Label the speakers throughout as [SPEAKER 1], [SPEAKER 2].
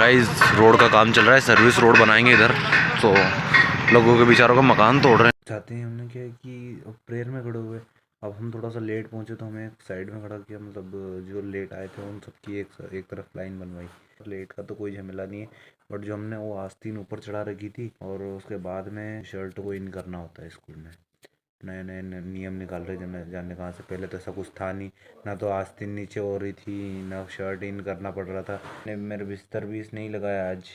[SPEAKER 1] Guys road का काम चल रहा है, सर्विस रोड बनाएंगे इधर, तो लोगों के बेचारों का मकान तोड़ रहे हैं। चाहते हैं हमने क्या है कि अब प्रेयर में खड़े हुए, अब हम थोड़ा सा लेट पहुंचे तो हमें एक साइड में खड़ा किया, मतलब जो लेट आए थे उन सबकी एक तरफ लाइन बनवाई। लेट का तो कोई झमेला नहीं है, बट जो हमने वो आस्तीन ऊपर चढ़ा रखी थी और उसके बाद में शर्ट को इन करना होता है स्कूल में। नए नए नियम निकाल रहे जन जाने कहाँ से, पहले तो ऐसा कुछ था नहीं, ना तो आस्तीन नीचे हो रही थी ना शर्ट इन करना पड़ रहा था। ने मेरे बिस्तर भी इसने ही लगाया आज,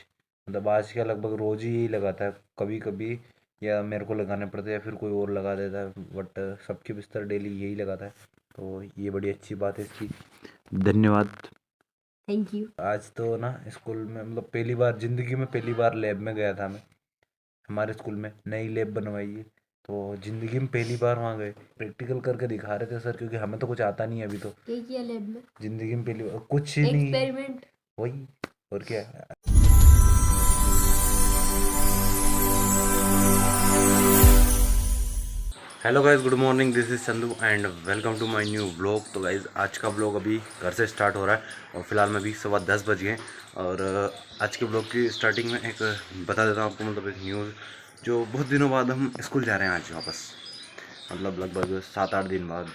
[SPEAKER 1] मतलब आज का लगभग रोज ही यही लगाता है, कभी कभी या मेरे को लगाने पड़ते हैं या फिर कोई और लगा देता है, बट सबके बिस्तर डेली यही लगाता है, तो ये बड़ी अच्छी बात है इसकी। धन्यवाद, थैंक यू। आज तो ना स्कूल में मतलब पहली बार ज़िंदगी में पहली बार लैब में गया था मैं। हमारे स्कूल में नई लैब बनवाई है, तो ज़िंदगी में पहली बार वहाँ गए, प्रैक्टिकल करके दिखा रहे थे सर, क्योंकि हमें तो कुछ आता नहीं है अभी। तो क्या किया लैब में? ज़िंदगी में पहली बार कुछ नहीं, एक्सपेरिमेंट वही, और क्या। Hello guys, good morning, this is Chandu and welcome to my new blog. तो गाइज आज का ब्लॉग अभी घर से स्टार्ट हो रहा है और फिलहाल में अभी 10:15 बज गए। और आज के ब्लॉग की स्टार्टिंग में एक बता देता हूँ आपको, मतलब एक न्यूज़, जो बहुत दिनों बाद हम स्कूल जा रहे हैं आज वापस, मतलब लगभग 7-8 दिन बाद।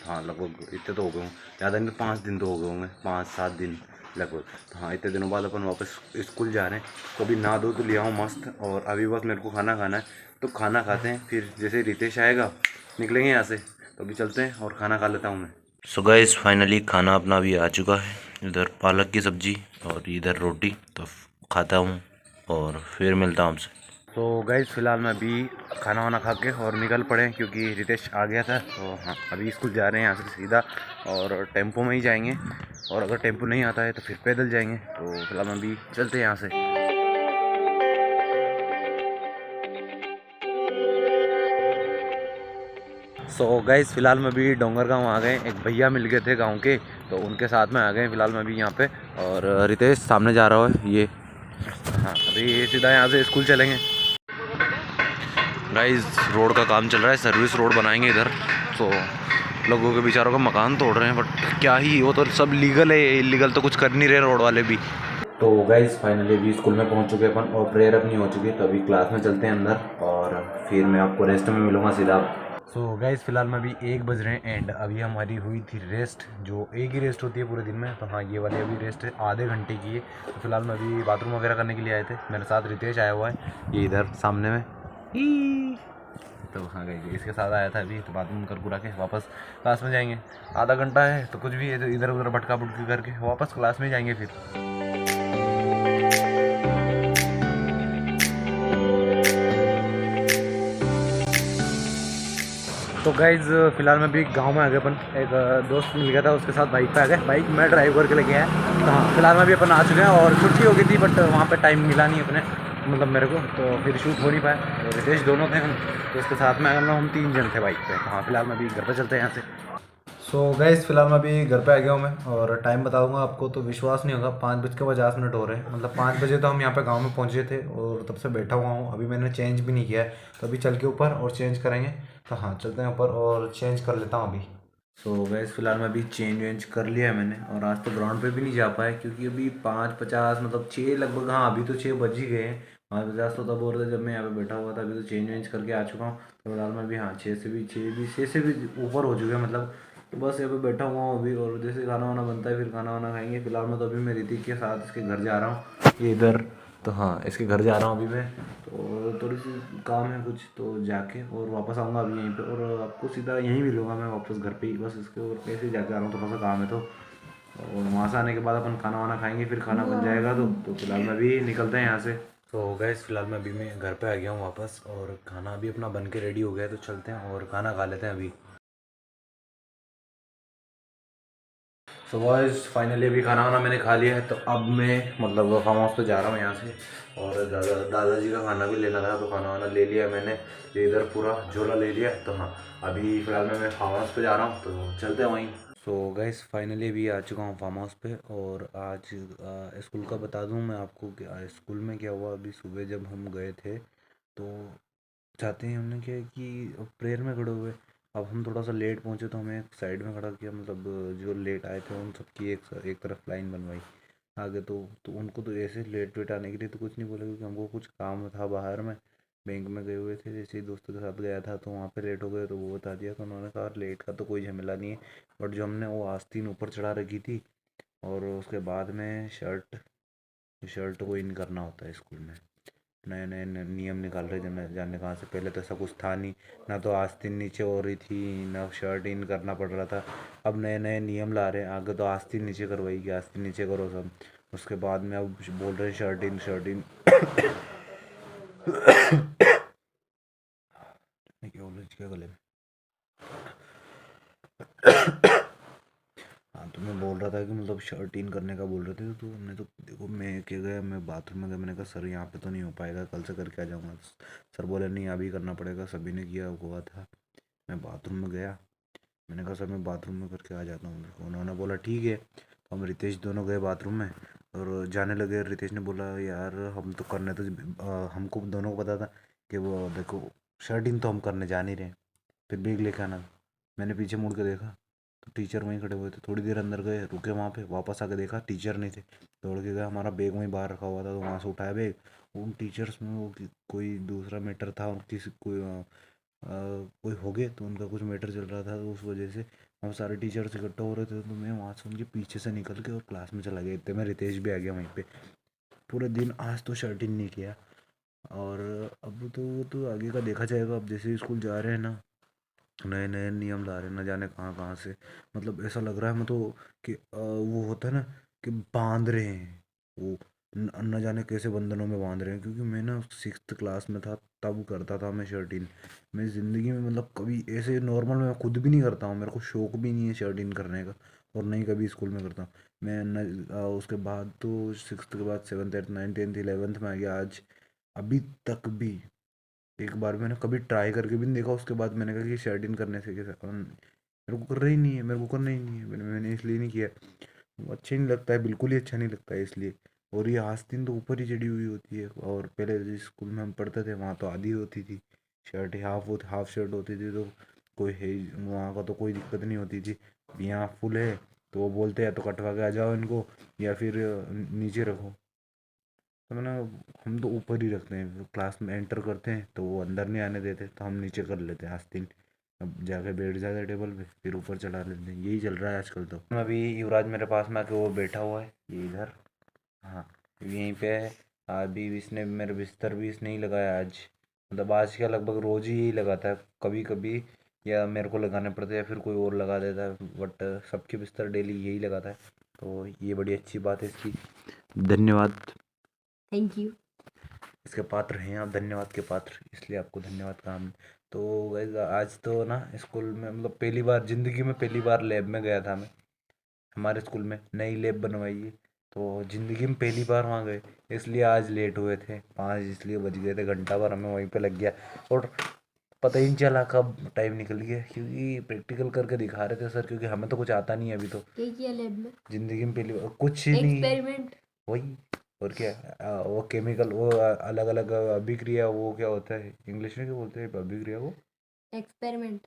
[SPEAKER 1] हाँ लगभग इतने तो हो गए हों, ज़्यादा नहीं, 5 दिन तो हो गए होंगे, 5-7 दिन लगभग। तो हाँ इतने दिनों बाद अपन वापस स्कूल जा रहे हैं, तो अभी नहा धो तो लिया हूँ मस्त, और अभी बस मेरे को खाना खाना है, तो खाना खाते हैं, फिर जैसे रितेश आएगा निकलेंगे यहाँ से, तो अभी चलते हैं और खाना खा लेता हूँ मैं। सो गाइस फाइनली खाना अपना अभी आ चुका है, इधर पालक की सब्ज़ी और इधर रोटी, तो खाता हूँ और फिर मिलता हूँ आपसे। तो गाइस फिलहाल मैं अभी खाना वाना खा के और निकल पड़े, क्योंकि रितेश आ गया था, तो हाँ अभी स्कूल जा रहे हैं यहाँ से सीधा, और टेम्पो में ही जाएंगे, और अगर टेम्पो नहीं आता है तो फिर पैदल जाएंगे। तो फिलहाल हम अभी चलते हैं यहाँ से। सो गाइस फिलहाल में अभी डोंगर गांव आ गए, एक भैया मिल गए थे गांव के, तो उनके साथ में आ गए फिलहाल में अभी यहाँ पे, और रितेश सामने जा रहा है ये। हाँ अभी सीधा यहाँ से स्कूल चलेंगे। गाइस रोड का काम चल रहा है, सर्विस रोड बनाएंगे इधर, तो लोगों के बेचारों का मकान तोड़ रहे हैं, बट क्या ही, वो तो सब लीगल है, इलीगल तो कुछ कर नहीं रहे रोड वाले भी। तो गाइस फाइनली अभी स्कूल में पहुंच चुके अपन, और प्रेयर अपनी हो चुकी है, तो अभी क्लास में चलते हैं अंदर, और फिर मैं आपको रेस्ट में मिलूंगा सीधा। सो गाइस फिलहाल में अभी 1 बज रहे हैं, एंड अभी हमारी हुई थी रेस्ट, जो एक ही रेस्ट होती है पूरे दिन में, तो हाँ ये वाली अभी रेस्ट है आधे घंटे की है। तो फिलहाल मैं अभी बाथरूम वगैरह करने के लिए आए थे, मेरे साथ रितेश आया हुआ है, ये इधर सामने में ही, तो हाँ गई इसके साथ आया था अभी, तो बाथरूम कर पूरा के वापस क्लास में जाएंगे। आधा घंटा है तो कुछ भी है, तो इधर उधर भटका भुटकी करके वापस क्लास में जाएंगे फिर। तो गाइज फिलहाल में भी गांव में आ गए अपन, एक दोस्त मिल गया था, उसके साथ बाइक पे आ गए, बाइक मैं ड्राइव करके लेके आया। तो हाँ फिलहाल में भी अपन आ चुके हैं, और छुट्टी हो गई थी बट वहाँ पे टाइम मिला नहीं अपने, मतलब मेरे को, तो फिर शूट हो नहीं पाया। तो रितेश दोनों थे हम, तो उसके साथ में हम 3 जन थे बाइक पे। तो हाँ फिलहाल में अभी घर पे चलते हैं यहाँ से। सो गाइस फिलहाल मैं अभी घर पे आ गया हूँ मैं, और टाइम बताऊंगा आपको तो विश्वास नहीं होगा, 5:50 हो रहे हैं, मतलब 5 बजे तो हम यहाँ पे गांव में पहुँचे थे, और तब से बैठा हुआ हूँ, अभी मैंने चेंज भी नहीं किया है, तो अभी चल के ऊपर और चेंज करेंगे। तो हाँ चलते हैं ऊपर और चेंज कर लेता हूँ अभी। सो गैस फिलहाल मैं अभी चेंज वेंज कर लिया है मैंने, और आज तो ग्राउंड पे भी नहीं जा पाए, क्योंकि अभी 5:50 मतलब 6 लगभग, हाँ अभी तो 6 बज ही गए हैं। 5:50 तो तब हो रहा था जब मैं यहाँ पे बैठा हुआ था, अभी तो चेंज वेंज करके आ चुका हूँ। तो फिलहाल मैं भी, हाँ 6 से भी ऊपर हो चुके हैं मतलब। तो बस यहाँ पे बैठा हुआ हूँ अभी, और जैसे खाना वाना बनता है फिर खाना वाना खाएंगे। फिलहाल मैं तो अभी मैं ऋतिक के साथ इसके घर जा रहा हूँ, ये इधर, तो हाँ इसके घर जा रहा हूँ अभी मैं, तो थोड़ी सी काम है कुछ, तो जाके और वापस आऊँगा अभी यहीं पे, और आपको सीधा यहीं मिलूँगा मैं वापस घर पे ही, बस इसके और कैसे जाके आ रहा हूँ, थोड़ा सा काम है तो। और वहाँ से आने के बाद अपन खाना वाना खाएंगे, फिर खाना बन जाएगा, तो फिलहाल मैं भी निकलते हैं यहाँ से। तो गैस फिलहाल मैं अभी मैं घर पे आ गया हूँ वापस, और खाना अभी अपना बन के रेडी हो गया है, तो चलते हैं और खाना खा लेते हैं अभी। सो बॉयज़ फाइनली अभी खाना वाना मैंने खा लिया है, तो अब मैं मतलब फार्म हाउस पे जा रहा हूँ यहाँ से, और दादाजी का खाना भी लेना था, तो खाना वाना ले लिया मैंने, ये इधर पूरा झोला ले लिया। तो हाँ अभी फ़िलहाल मैं फार्म हाउस पे जा रहा हूँ, तो चलते हैं वहीं। सो गैस फाइनली अभी आ चुका हूँ फार्म हाउस पे, और आज स्कूल का बता दूँ मैं आपको कि स्कूल में क्या हुआ। अभी सुबह जब हम गए थे, तो चाहते हैं हमने क्या है कि प्रेयर में खड़े हुए, अब हम थोड़ा सा लेट पहुंचे तो हमें एक साइड में खड़ा किया, मतलब जो लेट आए थे उन सबकी एक तरफ लाइन बनवाई। आगे तो उनको तो ऐसे लेट वेट आने के लिए तो कुछ नहीं बोला, क्योंकि हमको कुछ काम था बाहर में, बैंक में गए हुए थे, जैसे ही दोस्तों के साथ गया था तो वहाँ पे लेट हो गए, तो वो बता दिया। तो उन्होंने कहा लेट का तो कोई झमेला नहीं है, बट जो हमने वो आस्तीन ऊपर चढ़ा रखी थी, और उसके बाद में शर्ट शर्ट को इन करना होता है स्कूल में। नए नए नियम निकाल रहे जाने जाने कहाँ से, पहले तो ऐसा कुछ था नहीं, ना तो आस्तीन नीचे हो रही थी, ना शर्ट इन करना पड़ रहा था। अब नए नए नियम ला रहे हैं, आगे तो आस्तीन नीचे करवाएगी, आस्तीन नीचे करो सब। उसके बाद में अब बोल रहे हैं शर्ट इन शर्ट इन। क्या बोल रहे गले में। हाँ, तो मैं बोल रहा था कि मतलब शर्ट इन करने का बोल रहे थे, तो हमने तो देखो, मैं क्या गया, मैं बाथरूम में गया, मैंने कहा सर यहाँ पे तो नहीं हो पाएगा, कल से करके आ जाऊँगा। सर बोले नहीं अभी करना पड़ेगा, सभी ने किया हुआ था। मैं बाथरूम में गया, मैंने कहा सर मैं बाथरूम में करके आ जाता हूँ। उन्होंने बोला ठीक है। तो हम रितेश दोनों गए बाथरूम में और जाने लगे। रितेश ने बोला यार हम तो करने तो हमको दोनों को पता था कि वो देखो शर्ट इन तो हम करने जा नहीं रहे, फिर बैग लेके आना। मैंने पीछे मुड़ के देखा तो टीचर वहीं खड़े हुए थे। थोड़ी देर अंदर गए, रुके वहाँ पे, वापस आके देखा टीचर नहीं थे। दौड़ के गया, हमारा बैग वहीं बाहर रखा हुआ था, तो वहाँ से उठाया बैग। उन टीचर्स में वो कोई दूसरा मैटर था, किसी कोई कोई हो गए, तो उनका कुछ मैटर चल रहा था, तो उस वजह से हम सारे टीचर्स इकट्ठा हो रहे थे। तो मैं वहाँ से उनके पीछे से निकल के और क्लास में चला गया। इतने में रितेश भी आ गया वहीं पे। पूरे दिन आज तो शर्ट इन नहीं किया। और अब तो वो तो आगे का देखा जाएगा। अब जैसे स्कूल जा रहे हैं ना, नए नए नियम ला रहे हैं, न जाने कहाँ कहाँ से। मतलब ऐसा लग रहा है मैं तो कि वो होता है ना कि बांध रहे हैं वो, न जाने कैसे बंधनों में बांध रहे हैं। क्योंकि मैं ना 6th क्लास में था तब करता था मैं शर्ट इन। मैं ज़िंदगी में मतलब कभी ऐसे नॉर्मल मैं खुद भी नहीं करता हूँ, मेरे को शौक भी नहीं है शर्ट इन करने का, और नहीं कभी स्कूल में करता हूँ मैं न। उसके बाद तो 6th के बाद 7th 8th 9th 10th 11th में आ गया। आज अभी तक भी एक बार मैंने कभी ट्राई करके भी नहीं देखा। उसके बाद मैंने कहा कि शर्ट इन करने से कैसे, मेरे को करना ही नहीं है, मेरे को करना ही नहीं है, मैंने इसलिए नहीं किया। वो अच्छा नहीं लगता है, बिल्कुल ही अच्छा नहीं लगता है इसलिए। और ये आस्तीन तो ऊपर ही चढ़ी हुई होती है, और पहले जिस स्कूल में हम पढ़ते थे वहाँ तो आधी होती थी शर्ट, हाफ शर्ट होती थी, तो कोई है वहाँ का तो कोई दिक्कत नहीं होती थी। यहाँ फुल है तो वो बोलते हैं तो कटवा के आ जाओ इनको, या फिर नीचे रखो। तो मैंने, हम तो ऊपर ही रखते हैं, क्लास में एंटर करते हैं तो वो अंदर नहीं आने देते, तो हम नीचे कर लेते हैं आस्तीन। अब जाके बैठ जाते हैं टेबल पे, फिर ऊपर चढ़ा लेते हैं। यही चल रहा है आजकल तो। अभी युवराज मेरे पास में आके वो बैठा हुआ है ये इधर। हाँ, यहीं पे है। अभी इसने मेरे बिस्तर भी इसने ही लगाया आज। मतलब आज क्या, लगभग रोज ही यही लगाता है। कभी कभी या मेरे को लगाने पड़ते हैं या फिर कोई और लगा देता है, बट सबके बिस्तर डेली यही लगाता है। तो ये बड़ी अच्छी बात है इसकी। धन्यवाद।
[SPEAKER 2] Thank you.
[SPEAKER 1] इसके पात्र हैं आप, धन्यवाद के पात्र, इसलिए आपको धन्यवाद कहा हमने। तो guys, आज तो ना स्कूल में मतलब पहली बार ज़िंदगी में, पहली बार लैब में गया था मैं। हमारे स्कूल में नई लैब बनवाई है, तो ज़िंदगी में पहली बार वहाँ गए, इसलिए आज लेट हुए थे 5, इसलिए बज गए थे, घंटा भर हमें वहीं पे लग गया। और पता ही नहीं चला कब टाइम निकल गया, क्योंकि प्रैक्टिकल करके दिखा रहे थे सर, क्योंकि हमें तो कुछ आता नहीं है अभी तो।
[SPEAKER 2] क्या किया लैब में?
[SPEAKER 1] ज़िंदगी में पहली बार कुछ नहीं।
[SPEAKER 2] एक्सपेरिमेंट।
[SPEAKER 1] वही, और क्या। वो केमिकल, वो अलग अलग अभिक्रिया, वो क्या होता है इंग्लिश में, क्या बोलते हैं अभिक्रिया को?
[SPEAKER 2] एक्सपेरिमेंट।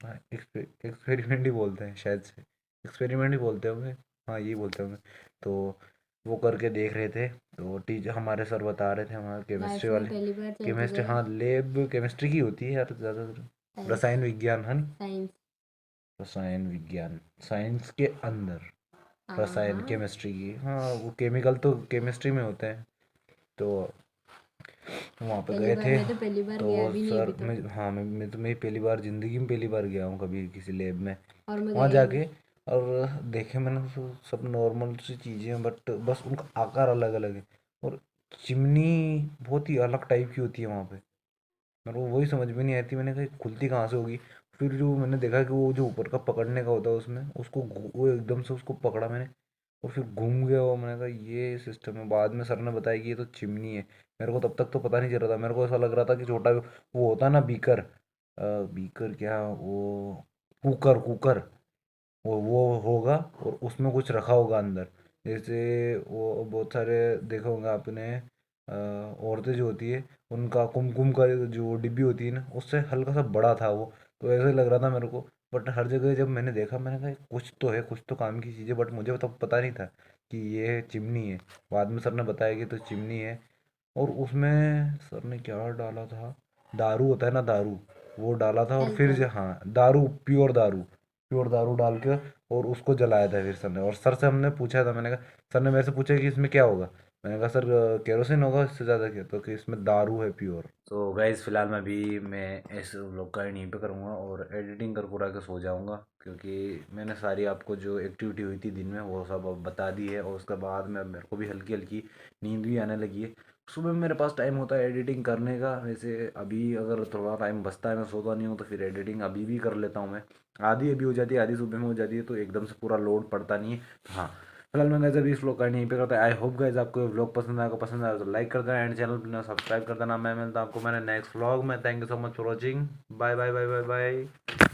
[SPEAKER 1] हाँ, एक्सपेरिमेंट ही बोलते हैं शायद से, एक्सपेरिमेंट ही बोलते होंगे। हाँ, यही बोलते होंगे। तो वो करके देख रहे थे, तो टीचर हमारे सर बता रहे थे, हमारे केमिस्ट्री
[SPEAKER 2] लाइफ में
[SPEAKER 1] वाले।
[SPEAKER 2] पहली बार चल के
[SPEAKER 1] केमिस्ट्री,
[SPEAKER 2] गया।
[SPEAKER 1] हाँ लैब केमिस्ट्री की होती है यार ज़्यादातर।
[SPEAKER 2] साइंस।
[SPEAKER 1] रसायन विज्ञान है ना?
[SPEAKER 2] साइंस।
[SPEAKER 1] रसायन विज्ञान, साइंस के अंदर
[SPEAKER 2] हाँ
[SPEAKER 1] रसायन
[SPEAKER 2] हाँ।
[SPEAKER 1] केमिस्ट्री की, हाँ वो केमिकल तो केमिस्ट्री में होते हैं। तो वहाँ पे
[SPEAKER 2] पहली
[SPEAKER 1] गए
[SPEAKER 2] बार,
[SPEAKER 1] थे।
[SPEAKER 2] मैं तो पहली बार
[SPEAKER 1] तो
[SPEAKER 2] गया
[SPEAKER 1] वो
[SPEAKER 2] भी नहीं अभी
[SPEAKER 1] सर,
[SPEAKER 2] तक।
[SPEAKER 1] मैं, हाँ मैं तो, मैं पहली बार ज़िंदगी में पहली बार गया हूँ कभी किसी लैब में।
[SPEAKER 2] और मैं
[SPEAKER 1] वहाँ
[SPEAKER 2] गया ही नहीं।
[SPEAKER 1] जाके और देखे मैंने तो सब नॉर्मल सी चीज़ें हैं, बट बस उनका आकार अलग अलग है। और चिमनी बहुत ही अलग टाइप की होती है वहाँ पे। मेरे को वही समझ में नहीं आती, मैंने कहा खुलती कहाँ से होगी। फिर जो मैंने देखा कि वो जो ऊपर का पकड़ने का होता है उसमें, उसको वो एकदम से उसको पकड़ा मैंने, और फिर घूम गया वो। मैंने कहा ये सिस्टम है। बाद में सर ने बताया कि ये तो चिमनी है। मेरे को तब तक तो पता नहीं चल रहा था, मेरे को ऐसा लग रहा था कि छोटा वो होता है ना बीकर, बीकर क्या वो, कुकर कुकर, वो होगा, और उसमें कुछ रखा होगा अंदर। जैसे वो बहुत सारे देखे होंगे आपने, औरतें जो होती है उनका कुमकुम का जो डिब्बी होती है ना, उससे हल्का सा बड़ा था वो। तो ऐसे लग रहा था मेरे को। बट हर जगह जब मैंने देखा, मैंने कहा कुछ तो है, कुछ तो काम की चीज़ है, बट मुझे तो पता नहीं था। कि ये चिमनी है। बाद में सर ने बताया कि तो चिमनी है। और उसमें सर ने क्या डाला था, दारू होता है ना, दारू, वो डाला था। और फिर
[SPEAKER 2] अल्कोहल।
[SPEAKER 1] हाँ, दारू, प्योर दारू डाल के और उसको जलाया था फिर सर ने। और सर से हमने पूछा था, मैंने कहा, सर ने मेरे से पूछा कि इसमें क्या होगा। मैंने कहा सर केरोसिन होगा, इससे ज़्यादा क्या, तो कि इसमें दारू है प्योर। तो गाइस फिलहाल मैं इस व्लॉग का यहीं पे करूँगा और एडिटिंग कर पूरा के सो जाऊँगा, क्योंकि मैंने सारी आपको जो एक्टिविटी हुई थी दिन में वो सब अब बता दी है। और उसके बाद में मेरे को भी हल्की हल्की नींद भी आने लगी है। सुबह में मेरे पास टाइम होता है एडिटिंग करने का। वैसे अभी अगर थोड़ा टाइम बचता है, मैं सोता नहीं हूँ, तो फिर एडिटिंग अभी भी कर लेता हूँ मैं। आधी अभी हो जाती है, आधी सुबह में हो जाती है, तो एकदम से पूरा लोड पड़ता नहीं है। तो हाँ, फिलहाल मैं गाइस अभी इस व्लॉग का यहीं पे करता है। आई होप गाइस आपको व्लॉग पसंद आया तो लाइक कर देना एंड चैनल पर सब्सक्राइब कर देना। मैं मिलता हूँ आपको मैंने नेक्स्ट व्लॉग में। Thank you so much for watching. Bye bye bye bye bye.